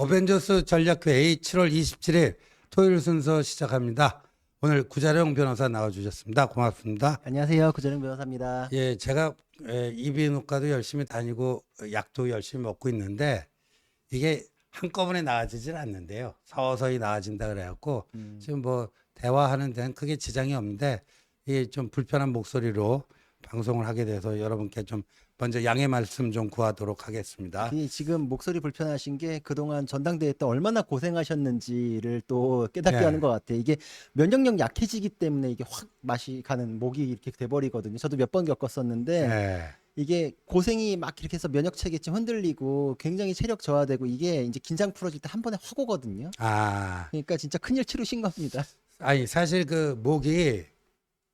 어벤져스 전략회의 7월 27일 토요일 순서 시작합니다. 오늘 구자룡 변호사 나와주셨습니다. 고맙습니다. 안녕하세요. 구자룡 변호사입니다. 예, 제가 이비인후과도 열심히 다니고 약도 열심히 먹고 있는데 이게 한꺼번에 나아지질 않는데요. 서서히 나아진다 그래갖고 지금 뭐 대화하는 데는 크게 지장이 없는데 이게 좀 불편한 목소리로 방송을 하게 돼서 여러분께 좀 먼저 양해 말씀 좀 구하도록 하겠습니다. 지금 목소리 불편하신 게 그동안 전당대회 때 얼마나 고생하셨는지를 또 깨닫게 네. 하는 것 같아요. 이게 면역력 약해지기 때문에 이게 확 맛이 가는 목이 이렇게 돼버리거든요. 저도 몇 번 겪었었는데 네. 이게 고생이 막 이렇게 해서 면역 체계 좀 흔들리고 굉장히 체력 저하되고 이게 이제 긴장 풀어질 때 한 번에 확 오거든요. 아, 그러니까 진짜 큰일 치르신 겁니다. 아니 사실 그 목이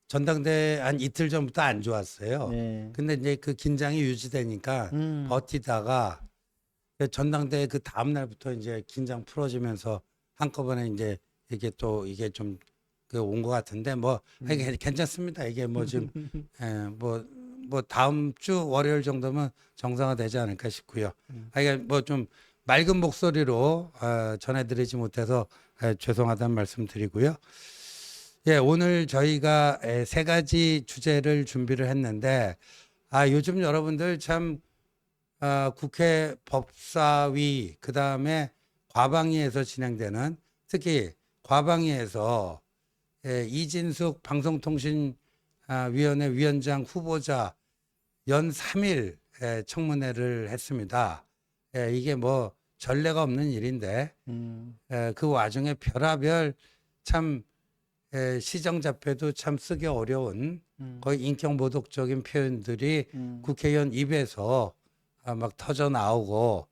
전당대 한 이틀 전부터 안 좋았어요. 네. 근데 이제 그 긴장이 유지되니까 버티다가 전당대 그 다음 날부터 이제 긴장 풀어지면서 한꺼번에 이제 이게 또 이게 좀 그 온 것 같은데 뭐 이게 괜찮습니다. 이게 뭐 지금 뭐 다음 주 월요일 정도면 정상화되지 않을까 싶고요. 이게 뭐 좀 맑은 목소리로 전해드리지 못해서 죄송하다는 말씀드리고요. 예, 오늘 저희가 세 가지 주제를 준비를 했는데, 요즘 여러분들 참, 국회 법사위, 그 다음에 과방위에서 진행되는, 특히 과방위에서 이진숙 방송통신위원회 위원장 후보자 연 3일 청문회를 했습니다. 이게 뭐 전례가 없는 일인데, 그 와중에 별하별 참 시정자표도 참 쓰기 어려운 거의 인격모독적인 표현들이 국회의원 입에서 막 터져 나오고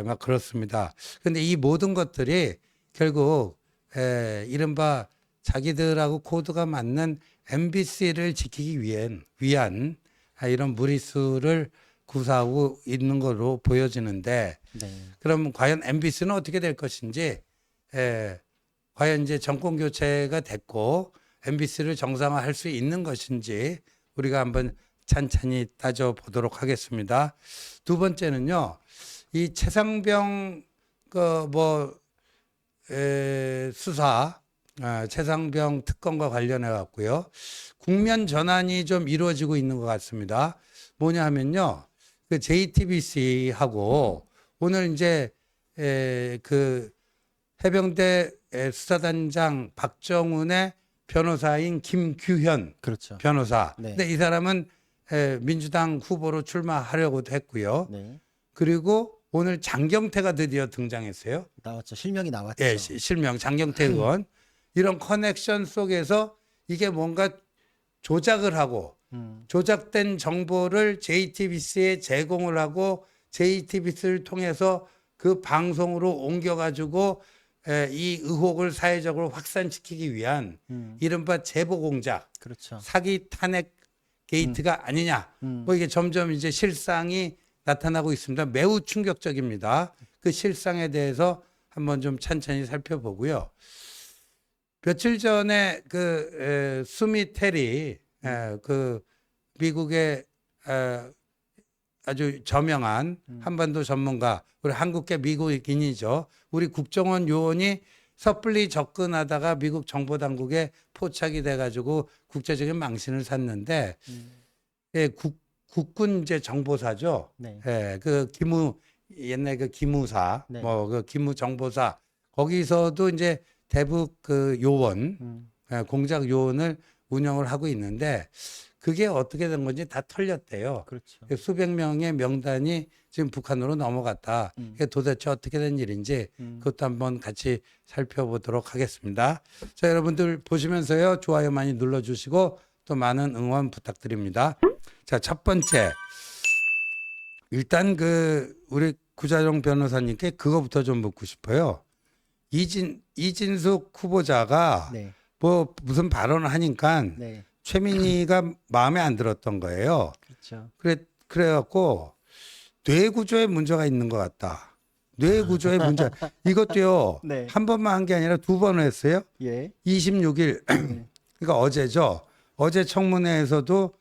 막 그렇습니다. 근데 이 모든 것들이 결국 이른바 자기들하고 코드가 맞는 MBC를 지키기 위한 이런 무리수를 구사하고 있는 걸로 보여지는데 네. 그럼 과연 MBC는 어떻게 될 것인지 과연 이제 정권 교체가 됐고 MBC를 정상화할 수 있는 것인지 우리가 한번 찬찬히 따져보도록 하겠습니다. 두 번째는요, 이 최상병 수사, 최상병 특검과 관련해 갖고요, 국면 전환이 좀 이루어지고 있는 것 같습니다. 뭐냐 하면요, 그 JTBC하고 오늘 이제 그 해병대 수사단장 박정훈의 변호사인 김규현 그렇죠. 변호사. 네. 근데 이 사람은 민주당 후보로 출마하려고도 했고요. 네. 그리고 오늘 장경태가 드디어 등장했어요. 나왔죠. 실명이 나왔죠. 예, 실명 장경태 의원. 이런 커넥션 속에서 이게 뭔가 조작을 하고 조작된 정보를 JTBC에 제공을 하고 JTBC를 통해서 그 방송으로 옮겨가지고 이 의혹을 사회적으로 확산시키기 위한 이른바 제보 공작, 그렇죠. 사기 탄핵 게이트가 아니냐. 뭐 이게 점점 이제 실상이 나타나고 있습니다. 매우 충격적입니다. 그 실상에 대해서 한번 좀 천천히 살펴보고요. 며칠 전에 그 수미 테리 그 미국의 아주 저명한 한반도 전문가, 우리 한국계 미국인이죠. 우리 국정원 요원이 섣불리 접근하다가 미국 정보당국에 포착이 돼가지고 국제적인 망신을 샀는데, 국군 이제 정보사죠. 네. 그 옛날 그 기무사, 네. 뭐 그 기무 정보사, 거기서도 이제 대북 그 요원, 공작 요원을 운영을 하고 있는데, 그게 어떻게 된 건지 다 털렸대요. 그렇죠. 수백 명의 명단이 지금 북한으로 넘어갔다. 이게 도대체 어떻게 된 일인지 그것도 한번 같이 살펴보도록 하겠습니다. 자, 여러분들 보시면서요, 좋아요 많이 눌러주시고 또 많은 응원 부탁드립니다. 자, 첫 번째. 일단 우리 구자룡 변호사님께 그거부터 좀 묻고 싶어요. 이진숙 후보자가 네. 뭐 무슨 발언을 하니까 네. 최민희가 마음에 안 들었던 거예요. 그렇죠. 그래갖고 뇌 구조에 문제가 있는 것 같다. 뇌 구조에 문제. 이것도요. 네. 한 번만 한 게 아니라 두 번을 했어요. 예. 26일. 그러니까 어제죠. 어제 청문회에서도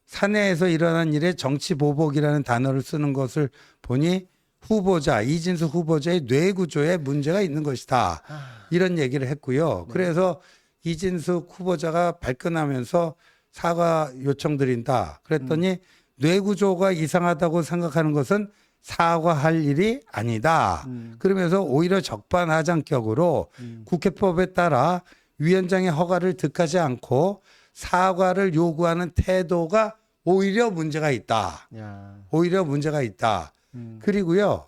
사내에서 일어난 일에 정치 보복이라는 단어를 쓰는 것을 보니 후보자 이진수 후보자의 뇌 구조에 문제가 있는 것이다. 이런 얘기를 했고요. 네. 그래서 이진숙 후보자가 발끈하면서 사과 요청드린다. 그랬더니 뇌 구조가 이상하다고 생각하는 것은 사과할 일이 아니다. 그러면서 오히려 적반하장격으로 국회법에 따라 위원장의 허가를 득하지 않고 사과를 요구하는 태도가 오히려 문제가 있다. 야. 오히려 문제가 있다. 음. 그리고요,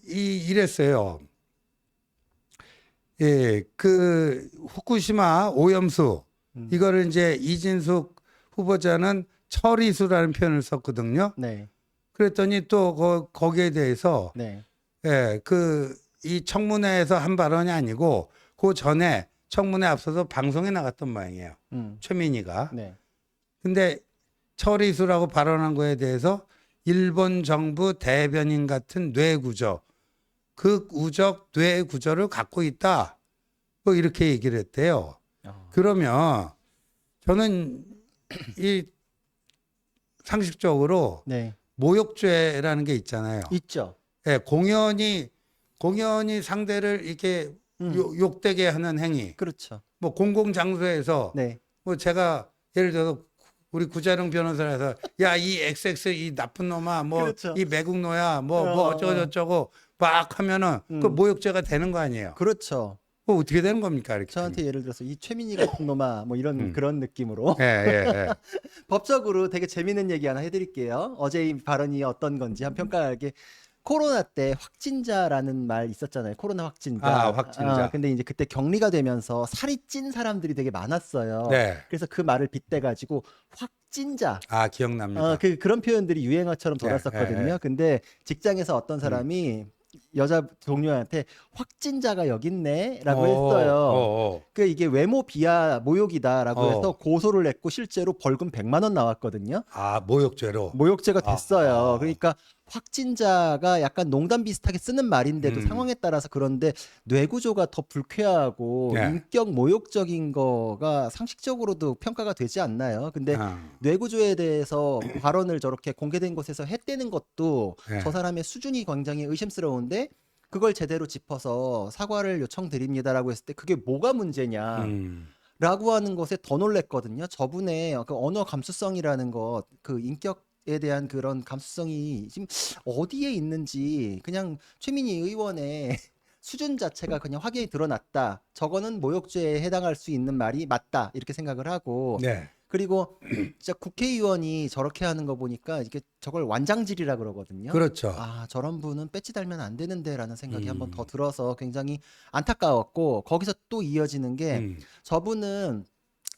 이랬어요. 예, 그 후쿠시마 오염수 이거를 이제 이진숙 후보자는 처리수라는 표현을 썼거든요. 네. 그랬더니 또 거기에 대해서 네. 예, 이 청문회에서 한 발언이 아니고 그 전에 청문회 앞서서 방송에 나갔던 모양이에요. 최민희가. 네. 근데 처리수라고 발언한 거에 대해서 일본 정부 대변인 같은 뇌구조, 극우적 뇌구조를 갖고 있다. 뭐 이렇게 얘기를 했대요. 그러면 저는 이 상식적으로 네. 모욕죄라는 게 있잖아요. 있죠. 예, 공연히 상대를 이렇게 욕되게 하는 행위. 그렇죠. 뭐 공공장소에서 네. 뭐 제가 예를 들어서 우리 구자룡 변호사라서 야 이 XX 이 나쁜 놈아 뭐 이 그렇죠. 매국노야 뭐 어쩌고 저쩌고 막 하면은 그 모욕죄가 되는 거 아니에요. 그렇죠. 뭐 어떻게 되는 겁니까 이렇게? 저한테 예를 들어서 이 최민희 같은 놈아 뭐 이런 그런 느낌으로 예, 예, 법적으로 되게 재밌는 얘기 하나 해드릴게요. 어제 이 발언이 어떤 건지 한 평가하게. 코로나 때 확진자라는 말 있었잖아요. 코로나 확진자. 아, 확진자. 근데 이제 그때 격리가 되면서 살이 찐 사람들이 되게 많았어요. 네. 그래서 그 말을 빗대 가지고 확진자. 아 기억납니다. 그런 표현들이 유행어처럼 돌았었거든요. 예, 예. 근데 직장에서 어떤 사람이 여자 동료한테 확진자가 여기 있네라고 했어요. 그 이게 외모 비하 모욕이다라고 어. 해서 고소를 했고 실제로 벌금 100만 원 나왔거든요. 아 모욕죄로. 모욕죄가 됐어요. 아하. 그러니까 확진자가 약간 농담 비슷하게 쓰는 말인데도 상황에 따라서 그런데 뇌구조가 더 불쾌하고 네. 인격 모욕적인 거가 상식적으로도 평가가 되지 않나요? 근데 아, 뇌구조에 대해서 발언을 저렇게 공개된 곳에서 했대는 것도 네. 저 사람의 수준이 굉장히 의심스러운데 그걸 제대로 짚어서 사과를 요청드립니다라고 했을 때 그게 뭐가 문제냐? 라고 하는 것에 더 놀랬거든요. 저분의 그 언어 감수성이라는 것, 그 인격에 대한 그런 감수성이 지금 어디에 있는지 그냥 최민희 의원의 수준 자체가 그냥 확연히 드러났다. 저거는 모욕죄에 해당할 수 있는 말이 맞다. 이렇게 생각을 하고 네. 그리고 진짜 국회의원이 저렇게 하는 거 보니까 이게 저걸 완장질이라 그러거든요. 그렇죠. 아, 저런 분은 배지 달면 안 되는데라는 생각이 한번 더 들어서 굉장히 안타까웠고 거기서 또 이어지는 게 저분은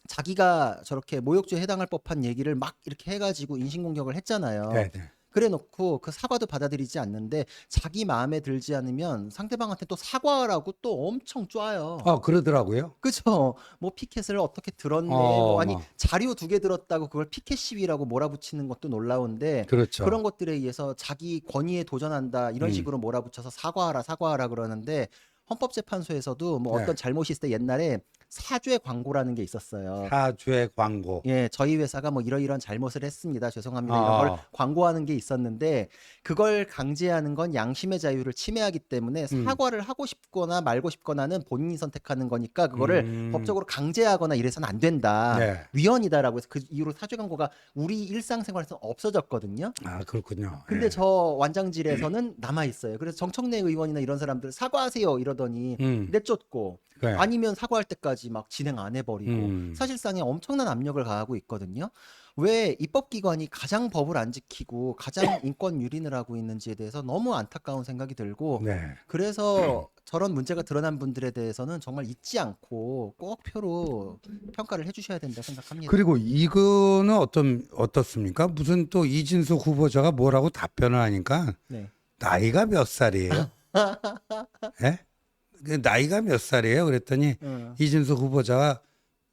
자기가 저렇게 모욕죄에 해당할 법한 얘기를 막 이렇게 해가지고 인신공격을 했잖아요. 네, 네. 그래 놓고 그 사과도 받아들이지 않는데 자기 마음에 들지 않으면 상대방한테 또 사과하라고 또 엄청 쪼아요. 그러더라고요. 그죠? 뭐 피켓을 어떻게 들었네. 뭐 아니 자료 2개 들었다고 그걸 피켓 시위라고 몰아붙이는 것도 놀라운데 그렇죠. 그런 것들에 의해서 자기 권위에 도전한다 이런 식으로 몰아붙여서 사과하라 그러는데 헌법재판소에서도 뭐 네. 어떤 잘못이 있을 때 옛날에 사죄 광고라는 게 있었어요. 사죄 광고. 예, 저희 회사가 뭐 이러이러한 잘못을 했습니다. 죄송합니다. 이런 아. 걸 광고하는 게 있었는데 그걸 강제하는 건 양심의 자유를 침해하기 때문에 사과를 하고 싶거나 말고 싶거나는 본인이 선택하는 거니까 그거를 법적으로 강제하거나 이래서는 안 된다. 네. 위헌이다라고 해서 그 이후로 사죄 광고가 우리 일상생활에서 없어졌거든요. 아 그렇군요. 근데 예. 저 완장질에서는 남아 있어요. 그래서 정청래 의원이나 이런 사람들 사과하세요 이러더니 내쫓고 그래. 아니면 사과할 때까지 막 진행 안 해버리고 사실상에 엄청난 압력을 가하고 있거든요. 왜 입법기관이 가장 법을 안 지키고 가장 인권 유린을 하고 있는지에 대해서 너무 안타까운 생각이 들고 네. 그래서 저런 문제가 드러난 분들에 대해서는 정말 잊지 않고 꼭 표로 평가를 해주셔야 된다고 생각합니다. 그리고 이거는 어떻습니까? 무슨 또 이진숙 후보자가 뭐라고 답변을 하니까 네. 나이가 몇 살이에요? 예? 그 나이가 몇 살이에요? 그랬더니 이진숙 후보자가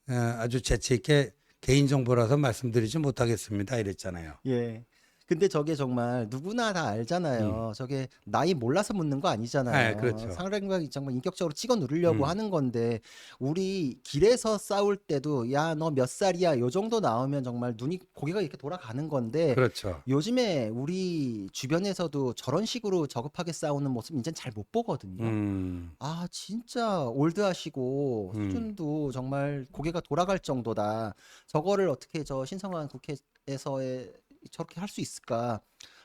아주 재치 있게 개인정보라서 말씀드리지 못하겠습니다. 이랬잖아요. 예. 근데 저게 정말 누구나 다 알잖아요. 저게 나이 몰라서 묻는 거 아니잖아요. 그렇죠. 상대방이 정말 인격적으로 찍어 누르려고 음. 하는 건데 우리 길에서 싸울 때도 야, 너 몇 살이야? 요 정도 나오면 정말 눈이 고개가 이렇게 돌아가는 건데 그렇죠. 요즘에 우리 주변에서도 저런 식으로 저급하게 싸우는 모습 이젠 잘 못 보거든요. 아, 진짜 올드하시고 음. 수준도 정말 고개가 돌아갈 정도다. 저거를 어떻게 저 신성한 국회에서의 저렇게 할 수 있을까?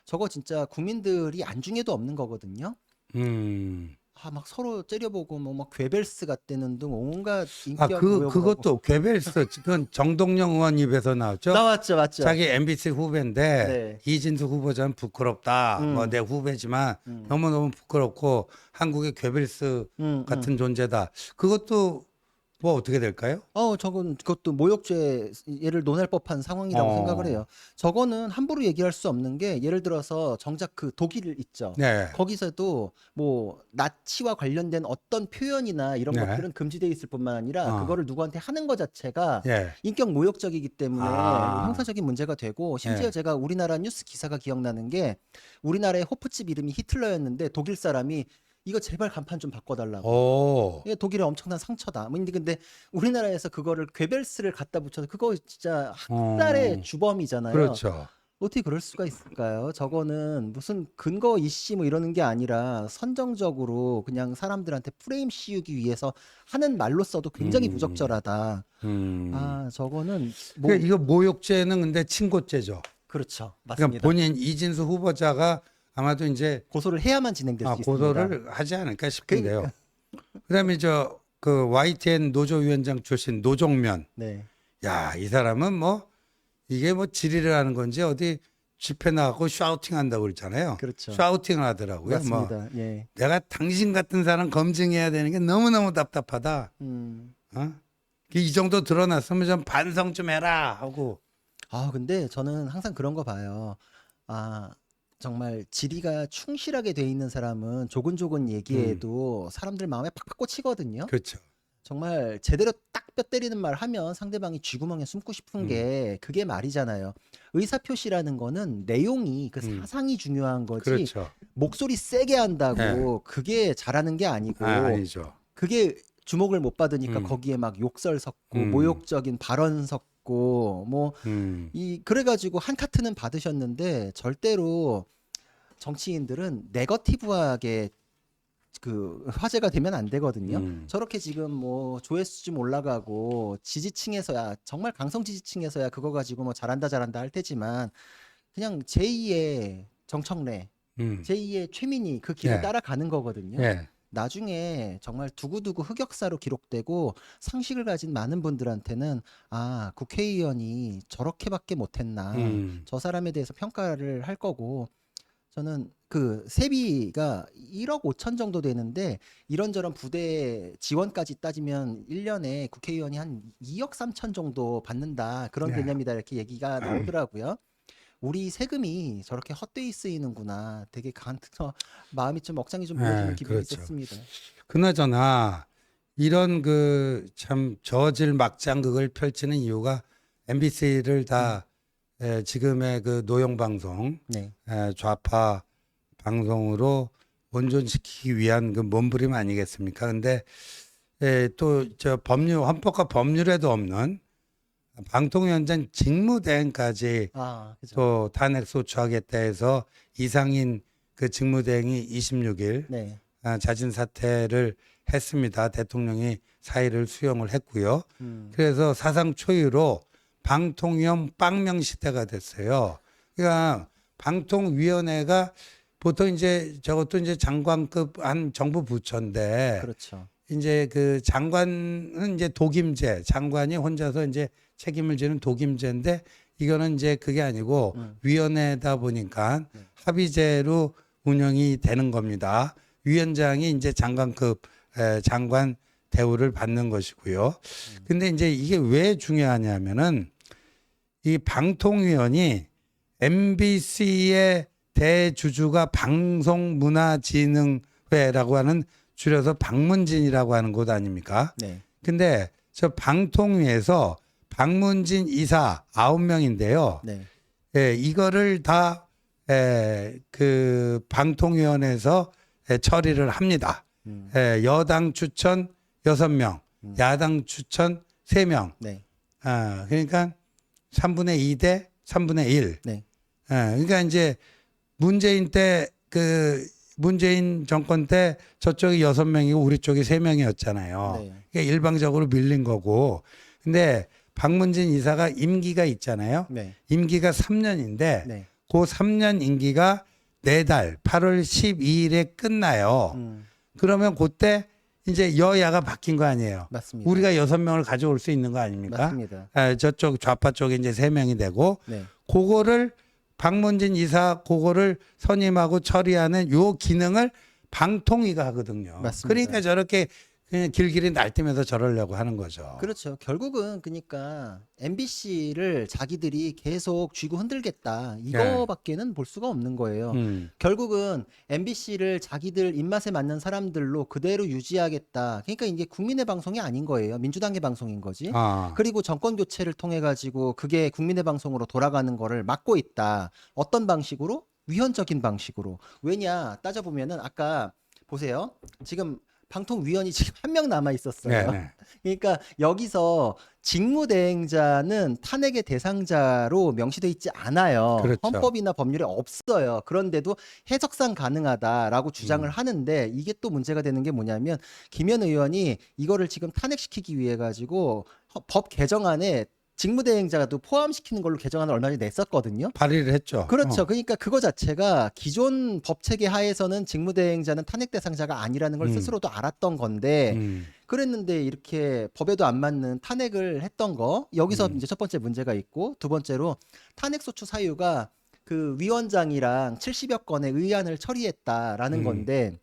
저거 진짜 국민들이 안중에도 없는 거거든요. 음. 아, 막 서로 째려보고 뭐 막 괴벨스 같다는 등 온갖 아, 인격 모욕을 하고. 그것도 괴벨스, 그건 정동영 의원 입에서 나왔죠? 나왔죠, 맞죠? 자기 MBC 후배인데 네. 이진수 후보자는 부끄럽다. 뭐 내 후배지만 너무너무 부끄럽고 한국의 괴벨스 같은 존재다. 그것도 뭐 어떻게 될까요? 저건 그것도 모욕죄를 논할 법한 상황이라고 생각을 해요. 저거는 함부로 얘기할 수 없는 게 예를 들어서 정작 그 독일 있죠. 네. 거기서도 뭐 나치와 관련된 어떤 표현이나 이런 네. 것들은 금지돼 있을 뿐만 아니라 그거를 누구한테 하는 것 자체가 예. 인격 모욕적이기 때문에 아. 형사적인 문제가 되고 심지어 예. 제가 우리나라 뉴스 기사가 기억나는 게 우리나라의 호프집 이름이 히틀러였는데 독일 사람이 이거 제발 간판 좀 바꿔달라고. 오. 이게 독일의 엄청난 상처다. 뭐 근데 우리나라에서 그거를 괴벨스를 갖다 붙여서 그거 진짜 학살의 주범이잖아요. 그렇죠. 어떻게 그럴 수가 있을까요? 저거는 무슨 근거 이씨 뭐 이러는 게 아니라 선정적으로 그냥 사람들한테 프레임 씌우기 위해서 하는 말로써도 굉장히 부적절하다. 아, 저거는 뭐 그러니까 이거 모욕죄는 근데 친고죄죠. 그렇죠. 그러니까 맞습니다. 본인 이진수 후보자가 아마도 이제 고소를 해야만 진행될 수 있습니다. 고소를 하지 않을까 싶은데요. 그다음에 그 YTN 노조위원장 출신 노종면. 네. 야, 이 사람은 뭐 이게 뭐 질의를 하는 건지 어디 집회 나가고 샤우팅 한다고 그러잖아요. 그렇죠. 샤우팅을 하더라고요. 뭐 맞습니다. 예. 내가 당신 같은 사람 검증해야 되는 게 너무너무 답답하다. 어? 이 정도 드러났으면 좀 반성 좀 해라 하고. 아, 근데 저는 항상 그런 거 봐요. 아, 정말 지리가 충실하게 돼 있는 사람은 조근조근 얘기해도 사람들 마음에 팍팍 꽂히거든요. 그렇죠. 정말 제대로 딱 뼈 때리는 말 하면 상대방이 쥐구멍에 숨고 싶은 게 그게 말이잖아요. 의사표시라는 거는 내용이 그 사상이 중요한 거지 그렇죠. 목소리 세게 한다고 그게 잘하는 게 아니고 아니죠. 그게 주목을 못 받으니까 거기에 막 욕설 섞고 모욕적인 발언 섞고 뭐 그래가지고 한 카트는 받으셨는데 절대로 정치인들은 네거티브하게 그 화제가 되면 안 되거든요. 저렇게 지금 뭐 조회수 좀 올라가고 지지층에서야 정말 강성 지지층에서야 그거 가지고 뭐 잘한다 할 테지만 그냥 제2의 정청래, 제2의 최민희 그 길을 예. 따라가는 거거든요. 예. 나중에 정말 두고두고 흑역사로 기록되고 상식을 가진 많은 분들한테는 아, 국회의원이 저렇게밖에 못했나 저 사람에 대해서 평가를 할 거고 저는 그 세비가 1억 5천 정도 되는데 이런저런 부대 지원까지 따지면 1년에 국회의원이 한 2억 3천 정도 받는다 그런 네. 개념이다 이렇게 얘기가 나오더라고요. 우리 세금이 저렇게 헛되이 쓰이는구나. 되게 마음이 좀 억장이 좀 무너지는 기분이 그렇죠. 있었습니다. 그나저나 이런 그 참 저질 막장극을 펼치는 이유가 MBC를 다 지금의 그 노영 방송 네. 좌파 방송으로 온전시키기 위한 그 몸부림 아니겠습니까? 근데 또 저 헌법과 법률에도 없는 방통위원장 직무대행까지 아, 그죠. 또 탄핵 소추하겠다 해서 이상인 그 직무대행이 26일 네. 자진 사퇴를 했습니다. 대통령이 사의를 수용을 했고요. 음. 그래서 사상 초유로 방통위원 빵명 시대가 됐어요. 그러니까 방통위원회가 보통 이제 저것도 이제 장관급 한 정부 부처인데 그렇죠. 이제 그 장관은 이제 독임제, 장관이 혼자서 이제 책임을 지는 독임제인데 이거는 이제 그게 아니고 위원회다 보니까 합의제로 운영이 되는 겁니다. 위원장이 이제 장관급 장관 대우를 받는 것이고요. 근데 이제 이게 왜 중요하냐면은 이 방통위원이 MBC의 대주주가 방송문화진흥회라고 하는 줄여서 방문진이라고 하는 곳 아닙니까? 네. 근데 저 방통위에서 방문진 이사 9명인데요. 네. 이거를 다 그 방통위원회에서 처리를 합니다. 여당 추천 6명, 야당 추천 3명. 네. 그러니까 3분의 2 대 3분의 1. 네. 그러니까 이제 문재인 때 문재인 정권 때 저쪽이 6명이고 우리 쪽이 3명이었잖아요. 네. 그러니까 일방적으로 밀린 거고. 근데 박문진 이사가 임기가 있잖아요. 네. 임기가 3년인데 네. 그 3년 임기가 4달 8월 12일에 끝나요. 그러면 그때 이제 여야가 바뀐 거 아니에요. 맞습니다. 우리가 6명을 가져올 수 있는 거 아닙니까? 맞습니다. 저쪽 좌파 쪽에 이제 3명이 되고 네. 그거를 박문진 이사 그거를 선임하고 처리하는 요 기능을 방통위가 하거든요. 맞습니다. 그러니까 저렇게 그냥 길길이 날뛰면서 저러려고 하는 거죠. 그렇죠. 결국은 그러니까 MBC를 자기들이 계속 쥐고 흔들겠다. 이거밖에는 볼 수가 없는 거예요. 결국은 MBC를 자기들 입맛에 맞는 사람들로 그대로 유지하겠다. 그러니까 이게 국민의 방송이 아닌 거예요. 민주당의 방송인 거지. 그리고 정권 교체를 통해 가지고 그게 국민의 방송으로 돌아가는 거를 막고 있다. 어떤 방식으로? 위헌적인 방식으로. 왜냐 따져보면은 아까 보세요. 지금 방통위원이 지금 1명 남아 있었어요. 네네. 그러니까 여기서 직무대행자는 탄핵의 대상자로 명시돼 있지 않아요. 그렇죠. 헌법이나 법률에 없어요. 그런데도 해석상 가능하다라고 주장을 하는데 이게 또 문제가 되는 게 뭐냐면 김현 의원이 이거를 지금 탄핵시키기 위해 가지고 법 개정안에 직무대행자도 포함시키는 걸로 개정안을 얼마 전에 냈었거든요. 발의를 했죠. 그렇죠. 그러니까 그거 자체가 기존 법 체계 하에서는 직무대행자는 탄핵 대상자가 아니라는 걸 스스로도 알았던 건데 그랬는데 이렇게 법에도 안 맞는 탄핵을 했던 거 여기서 이제 첫 번째 문제가 있고 두 번째로 탄핵 소추 사유가 그 위원장이랑 70여 건의 의안을 처리했다라는 건데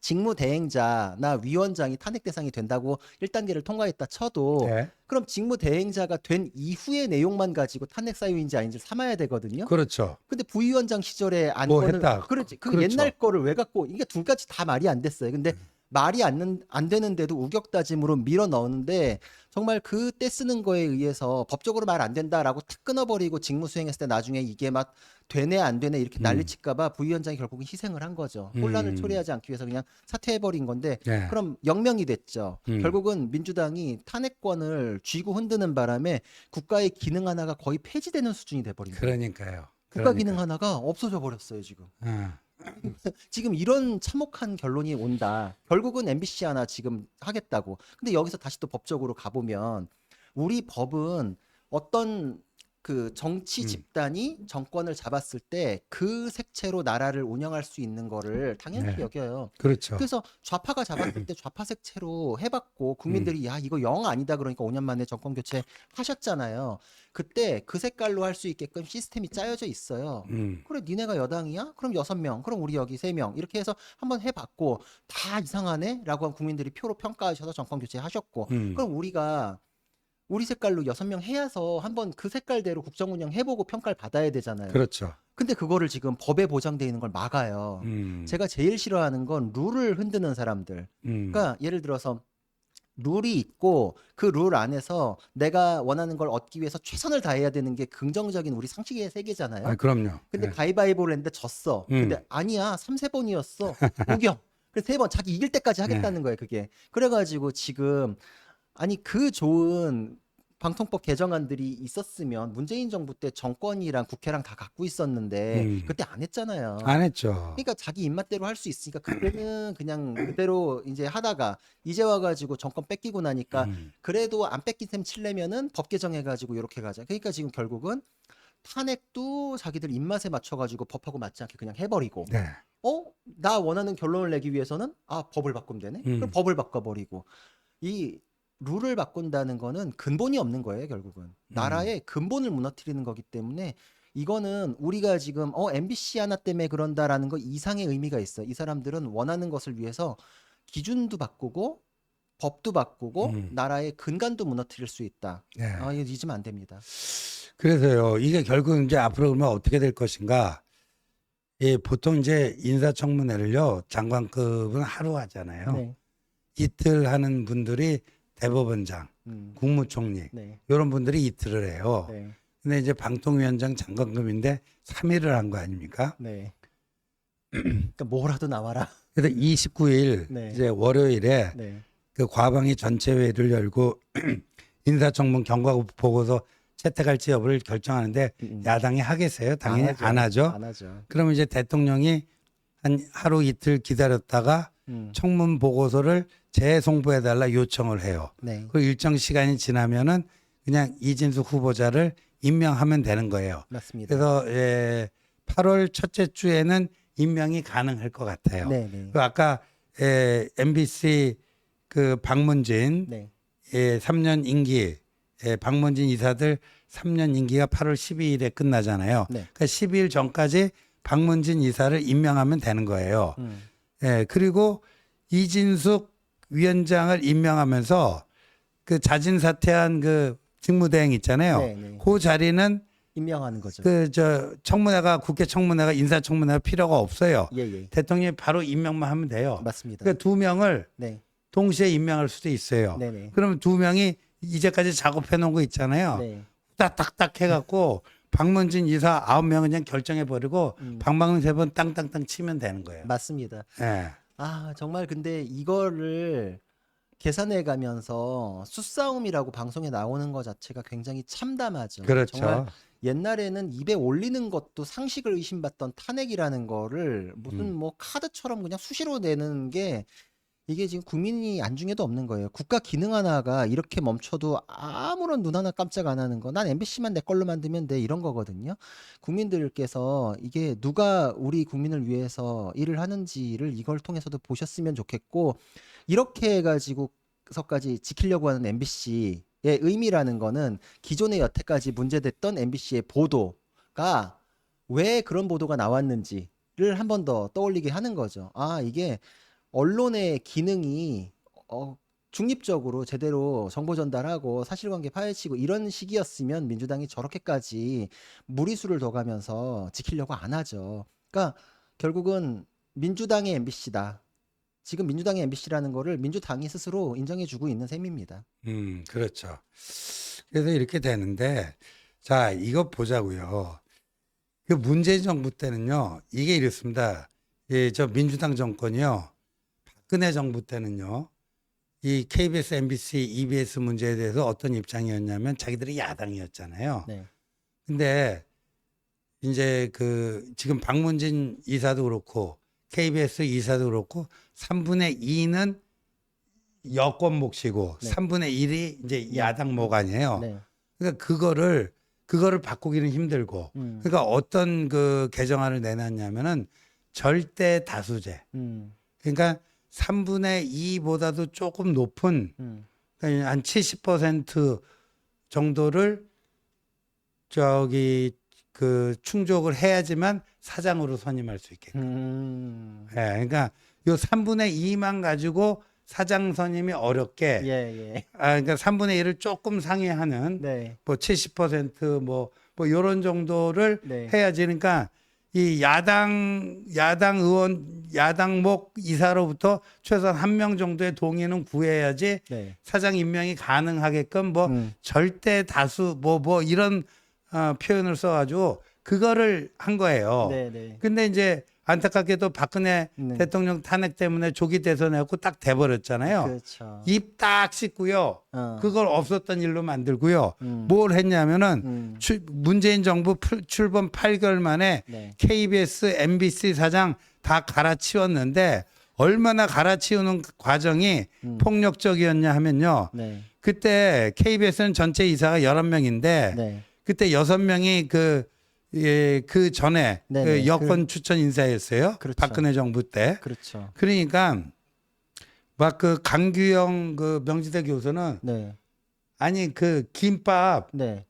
직무대행자나 위원장이 탄핵 대상이 된다고 1단계를 통과했다 쳐도 네. 그럼 직무대행자가 된 이후의 내용만 가지고 탄핵 사유인지 아닌지를 삼아야 되거든요. 그렇죠. 근데 부위원장 시절에 뭐 안건을 했다. 그렇지. 그 그렇죠. 옛날 거를 왜 갖고 이게 둘까지 다 말이 안 됐어요. 근데 말이 안 되는데도 우격다짐으로 밀어 넣었는데 정말 그때 쓰는 거에 의해서 법적으로 말 안 된다라고 탁 끊어버리고 직무 수행했을 때 나중에 이게 막 되네 안 되네 이렇게 난리칠까봐 부위원장이 결국은 희생을 한 거죠. 혼란을 초래하지 않기 위해서 그냥 사퇴해버린 건데 네. 그럼 영명이 됐죠. 결국은 민주당이 탄핵권을 쥐고 흔드는 바람에 국가의 기능 하나가 거의 폐지되는 수준이 돼버린 거예요. 그러니까요. 국가 기능 하나가 없어져 버렸어요 지금. 지금 이런 참혹한 결론이 온다. 결국은 MBC 하나 지금 하겠다고. 근데 여기서 다시 또 법적으로 가보면 우리 법은 어떤 그 정치 집단이 정권을 잡았을 때 그 색채로 나라를 운영할 수 있는 거를 당연히 네. 여겨요. 그렇죠. 그래서 좌파가 잡았을 때 좌파 색채로 해봤고 국민들이 야 이거 영 아니다 그러니까 5년 만에 정권 교체 하셨잖아요. 그때 그 색깔로 할 수 있게끔 시스템이 짜여져 있어요. 그래 니네가 여당이야? 그럼 6명 그럼 우리 여기 3명 이렇게 해서 한번 해봤고 다 이상하네? 라고 한 국민들이 표로 평가하셔서 정권 교체 하셨고 그럼 우리가 우리 색깔로 6명 해야서 한번 그 색깔대로 국정 운영 해보고 평가를 받아야 되잖아요. 그렇죠. 근데 그거를 지금 법에 보장되어 있는 걸 막아요. 제가 제일 싫어하는 건 룰을 흔드는 사람들. 그러니까 예를 들어서 룰이 있고 그 룰 안에서 내가 원하는 걸 얻기 위해서 최선을 다해야 되는 게 긍정적인 우리 상식의 세계잖아요. 아, 그럼요. 근데 네. 가위바위보를 했는데 졌어. 근데 아니야 3-3번이었어. 우겨. 그래서 3번 자기 이길 때까지 하겠다는 거예요 그게. 그래가지고 지금 아니 그 좋은 방통법 개정안들이 있었으면 문재인 정부 때 정권이랑 국회랑 다 갖고 있었는데 그때 안 했잖아요. 안 했죠. 그러니까 자기 입맛대로 할 수 있으니까 그때는 그냥 그대로 이제 하다가 이제 와가지고 정권 뺏기고 나니까 그래도 안 뺏긴 셈 칠려면은 법 개정해가지고 이렇게 가자. 그러니까 지금 결국은 탄핵도 자기들 입맛에 맞춰가지고 법하고 맞지 않게 그냥 해버리고 네. 나 원하는 결론을 내기 위해서는 법을 바꾸면 되네. 그럼 법을 바꿔버리고 이 룰을 바꾼다는 거는 근본이 없는 거예요 결국은 나라의 근본을 무너뜨리는 거기 때문에 이거는 우리가 지금 MBC 하나 때문에 그런다라는 거 이상의 의미가 있어. 이 사람들은 원하는 것을 위해서 기준도 바꾸고 법도 바꾸고 나라의 근간도 무너뜨릴 수 있다. 네. 이거 잊으면 안 됩니다. 그래서요. 이게 결국 이제 앞으로 그러면 어떻게 될 것인가? 예, 보통 이제 인사청문회를요. 장관급은 하루 하잖아요. 네. 이틀 하는 분들이 대법원장, 국무총리 네. 이런 분들이 이틀을 해요. 네. 근데 이제 방통위원장 장관급인데 3일을 한 거 아닙니까? 네. 그러니까 뭐라도 나와라. 그래서 29일 네. 이제 월요일에 네. 그 과방위 전체 회의를 열고 인사청문 경과 보고서 채택할지 여부를 결정하는데 야당이 하겠어요? 당연히 안 하죠. 안 하죠. 그러면 이제 대통령이 한 하루 이틀 기다렸다가 청문 보고서를 재송부해달라 요청을 해요. 네. 그 일정 시간이 지나면은 그냥 이진숙 후보자를 임명하면 되는 거예요. 맞습니다. 그래서 8월 첫째 주에는 임명이 가능할 것 같아요. 네, 네. 그 아까 MBC 그 박문진 네. 3년 임기 박문진 이사들 3년 임기가 8월 12일에 끝나잖아요. 네. 그러니까 12일 전까지 박문진 이사를 임명하면 되는 거예요. 그리고 이진숙 위원장을 임명하면서 그 자진 사퇴한 그 직무대행 있잖아요. 네, 네. 그 자리는 임명하는 거죠. 그 저 청문회가 국회 청문회가 인사청문회가 필요가 없어요. 예, 예. 대통령이 바로 임명만 하면 돼요. 맞습니다. 그러니까 두 명을 네. 동시에 임명할 수도 있어요. 네, 네. 그러면 두 명이 이제까지 작업해 놓은 거 있잖아요. 네. 딱딱딱 해갖고 박문진 이사 9명은 그냥 결정해 버리고 방방문 3번 땅땅땅 치면 되는 거예요. 맞습니다. 예. 아, 정말 근데 이거를 계산해 가면서 수싸움이라고 방송에 나오는 것 자체가 굉장히 참담하죠. 그렇죠. 정말 옛날에는 입에 올리는 것도 상식을 의심받던 탄핵이라는 거를 무슨 뭐 카드처럼 그냥 수시로 내는 게 이게 지금 국민이 안중에도 없는 거예요. 국가 기능 하나가 이렇게 멈춰도 아무런 눈 하나 깜짝 안 하는 거. 난 MBC만 내 걸로 만들면 돼. 이런 거거든요. 국민들께서 이게 누가 우리 국민을 위해서 일을 하는지를 이걸 통해서도 보셨으면 좋겠고, 이렇게 해가지고서까지 지키려고 하는 MBC의 의미라는 거는 기존에 여태까지 문제됐던 MBC의 보도가 왜 그런 보도가 나왔는지를 한 번 더 떠올리게 하는 거죠. 아, 이게 언론의 기능이 중립적으로 제대로 정보 전달하고 사실관계 파헤치고 이런 식이었으면 민주당이 저렇게까지 무리수를 둬가면서 지키려고 안 하죠. 그러니까 결국은 민주당의 MBC다. 지금 민주당의 MBC라는 거를 민주당이 스스로 인정해주고 있는 셈입니다. 그렇죠. 그래서 이렇게 되는데, 자, 이거 보자고요. 그 문재인 정부 때는요, 이게 이랬습니다. 저 민주당 정권이요, 박근혜 정부 때는요, 이 KBS, MBC, EBS 문제에 대해서 어떤 입장이었냐면 자기들이 야당이었잖아요. 네. 근데 이제 그 지금 박문진 이사도 그렇고 KBS 이사도 그렇고 3분의 2는 여권 몫이고 네. 3분의 1이 이제 야당 몫 아니에요. 네. 그러니까 그거를 바꾸기는 힘들고 그러니까 어떤 그 개정안을 내놨냐면은 절대 다수제. 그러니까 3분의 2보다도 조금 높은 그러니까 한 70% 정도를 저기 그 충족을 해야지만 사장으로 선임할 수 있게끔. 예, 그러니까 요 3분의 2만 가지고 사장 선임이 어렵게. 예, 예. 그러니까 3분의 1을 조금 상회하는 네. 뭐 70% 요런 정도를 네. 해야지. 그러니까 이 야당 의원, 야당목 이사로부터 최소한 한 명 정도의 동의는 구해야지 네. 사장 임명이 가능하게끔 절대 다수 이런 표현을 써가지고 그거를 한 거예요. 네, 네. 근데 이제 안타깝게도 박근혜 네. 대통령 탄핵 때문에 조기 대선해갖고 딱 돼버렸잖아요. 그렇죠. 입 딱 씻고요. 그걸 없었던 일로 만들고요. 뭘 했냐면은 문재인 정부 출범 8개월 만에 네. KBS, MBC 사장 다 갈아치웠는데 얼마나 갈아치우는 과정이 폭력적이었냐 하면요. 네. 그때 KBS는 전체 이사가 11명인데 네. 그때 6명이 그 전에 네네. 그 여권 추천 인사였어요. 그렇죠. 박근혜 정부 때. 그렇죠. 그러니까 막 그 강규영 그 명지대 교수는 네. 아니 그 김밥 네.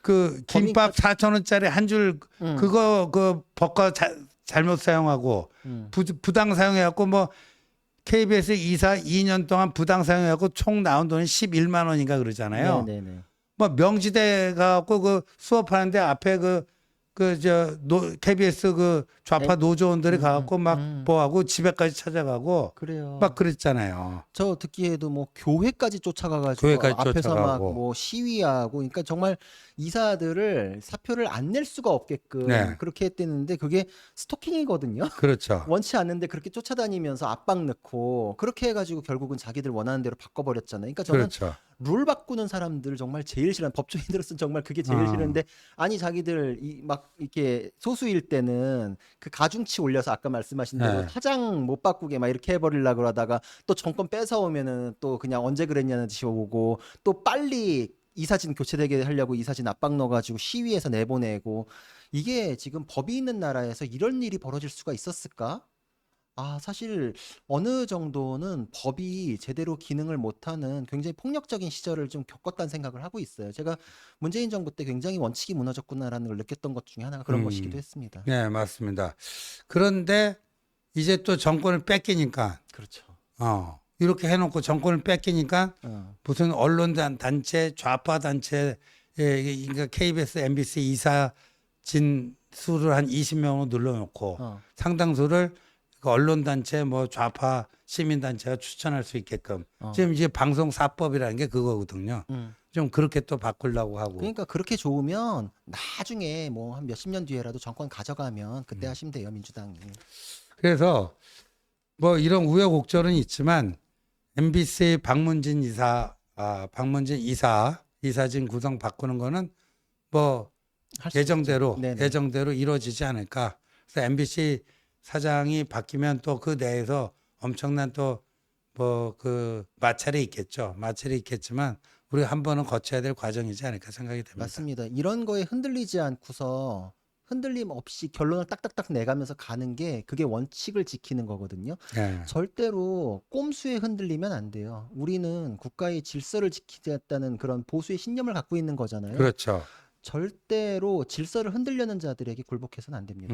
그 김밥 4,000원짜리 한 줄 그거 그 버거 잘못 사용하고 부당 사용해갖고 뭐 KBS 이사 2년 동안 부당 사용해갖고 총 나온 돈이 11만 원인가 그러잖아요. 네, 네, 네. 뭐 명지대 가갖고 그 수업하는데 앞에 그 KBS 그 좌파 노조원들이 가갖고 막 음. 뭐하고 집에까지 찾아가고 그래요. 막 그랬잖아요. 저 듣기에도 뭐 교회까지 쫓아가가지고 교회까지 앞에서 막 쫓아가고. 뭐 시위하고, 그러니까 정말 이사들을 사표를 안 낼 수가 없게끔 네. 그렇게 했대는데 그게 스토킹이거든요. 그렇죠. 원치 않는데 그렇게 쫓아다니면서 압박 넣고 그렇게 해가지고 결국은 자기들 원하는 대로 바꿔버렸잖아요. 그러니까 저는 그렇죠. 룰 바꾸는 사람들 정말 제일 싫어요. 법조인으로서는 정말 그게 제일 어. 싫은데, 아니 자기들 막 이렇게 소수일 때는 그 가중치 올려서 아까 말씀하신 대로 네. 사장 못 바꾸게 막 이렇게 해버리려고 그러다가 또 정권 뺏어오면은 또 그냥 언제 그랬냐는 듯이 오고, 또 빨리 이사진 교체되게 하려고 이사진 압박 넣어가지고 시위해서 내보내고. 이게 지금 법이 있는 나라에서 이런 일이 벌어질 수가 있었을까? 사실 어느 정도는 법이 제대로 기능을 못하는 굉장히 폭력적인 시절을 좀 겪었다는 생각을 하고 있어요. 제가 문재인 정부 때 굉장히 원칙이 무너졌구나라는 걸 느꼈던 것 중에 하나가 그런 것이기도 했습니다. 네, 맞습니다. 그런데 이제 또 정권을 뺏기니까 그렇죠. 이렇게 해놓고 정권을 뺏기니까 어. 무슨 언론 단체, 좌파 단체, 그러니까 KBS, MBC 이사진 수를 한 20명으로 늘려놓고 어. 상당수를 그 언론 단체, 뭐 좌파 시민 단체가 추천할 수 있게끔 지금 이제 방송사법이라는 게 그거거든요. 좀 그렇게 또 바꾸려고 하고. 그러니까 그렇게 좋으면 나중에 뭐 한 몇십 년 뒤에라도 정권 가져가면 그때 하시면 돼요, 민주당이. 그래서 뭐 이런 우여곡절은 있지만 MBC 방문진 이사진 구성 바꾸는 거는 뭐 할수 있죠. 예정대로 네네. 예정대로 이루어지지 않을까. 그래서 MBC 사장이 바뀌면 또 그 내에서 엄청난 또 뭐 그 마찰이 있겠죠. 마찰이 있겠지만 우리 한 번은 거쳐야 될 과정이지 않을까 생각이 됩니다. 맞습니다. 이런 거에 흔들리지 않고서 흔들림 없이 결론을 딱딱딱 내가면서 가는 게 그게 원칙을 지키는 거거든요. 네. 절대로 꼼수에 흔들리면 안 돼요. 우리는 국가의 질서를 지키겠다는 그런 보수의 신념을 갖고 있는 거잖아요. 그렇죠. 절대로 질서를 흔들려는 자들에게 굴복해서는 안 됩니다.